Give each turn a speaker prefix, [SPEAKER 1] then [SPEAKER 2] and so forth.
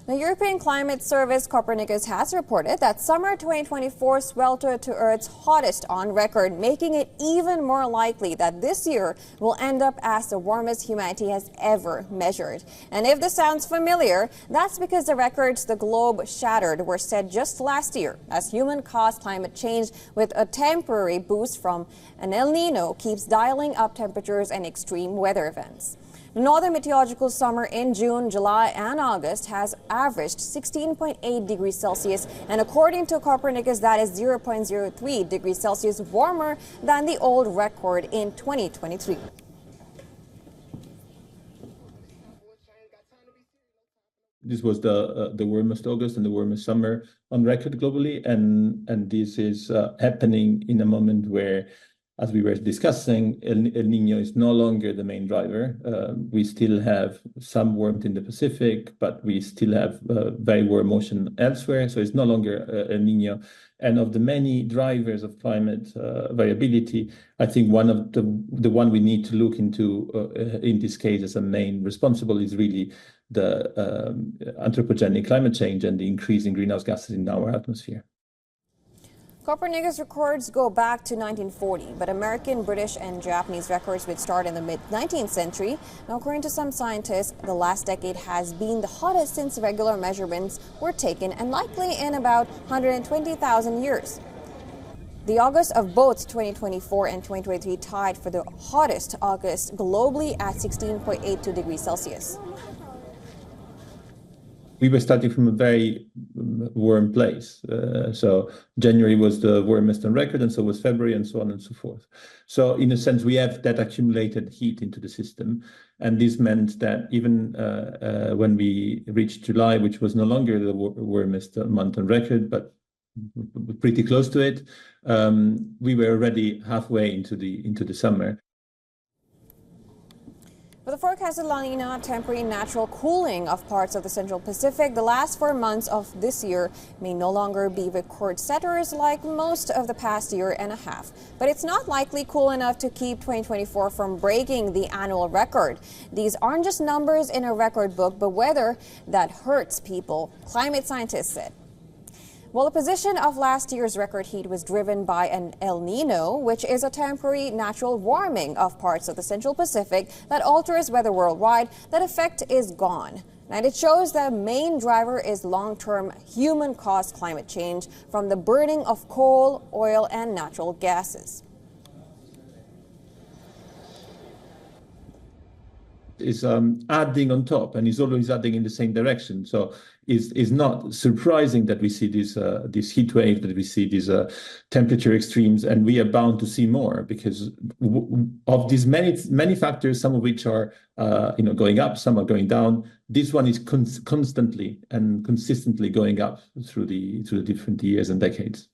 [SPEAKER 1] The European Climate Service Copernicus has reported that summer 2024 sweltered to Earth's hottest on record, making it even more likely that this year will end up as the warmest humanity has ever measured. And if this sounds familiar, that's because the records the globe shattered were set just last year as human-caused climate change with a temporary boost from an El Niño keeps dialing up temperatures and extreme weather events. The northern meteorological summer in June, July, and August has averaged 16.8 degrees Celsius, and according to Copernicus, that is 0.03 degrees Celsius warmer than the old record in 2023.
[SPEAKER 2] This was the warmest August and the warmest summer on record globally, and this is happening in a moment where, as we were discussing, El Niño is no longer the main driver. We still have some warmth in the Pacific, but we still have very warm ocean elsewhere. So it's no longer El Niño. And of the many drivers of climate variability, I think one of the one we need to look into in this case as a main responsible is really the anthropogenic climate change and the increase in greenhouse gases in our atmosphere.
[SPEAKER 1] Copernicus records go back to 1940, but American, British, and Japanese records would start in the mid-19th century. Now, according to some scientists, the last decade has been the hottest since regular measurements were taken, and likely in about 120,000 years. The August of both 2024 and 2023 tied for the hottest August globally at 16.82 degrees Celsius.
[SPEAKER 2] We were starting from a very warm place. So January was the warmest on record, and so was February, and so on and so forth. So in a sense, we have that accumulated heat into the system. And this meant that even when we reached July, which was no longer the warmest month on record, but pretty close to it, we were already halfway into the summer.
[SPEAKER 1] With the forecasted La Nina temporary natural cooling of parts of the Central Pacific, the last 4 months of this year may no longer be record setters like most of the past year and a half. But it's not likely cool enough to keep 2024 from breaking the annual record. These aren't just numbers in a record book, but weather that hurts people, climate scientists said. Well, the position of last year's record heat was driven by an El Niño, which is a temporary natural warming of parts of the Central Pacific that alters weather worldwide. That effect is gone. And it shows the main driver is long-term human-caused climate change from the burning of coal, oil, and natural gases.
[SPEAKER 2] Is adding on top, and is always adding in the same direction. So it's not surprising that we see this heat wave, that we see these temperature extremes, and we are bound to see more because of these many factors, some of which are going up, some are going down. This one is constantly and consistently going up through the different years and decades.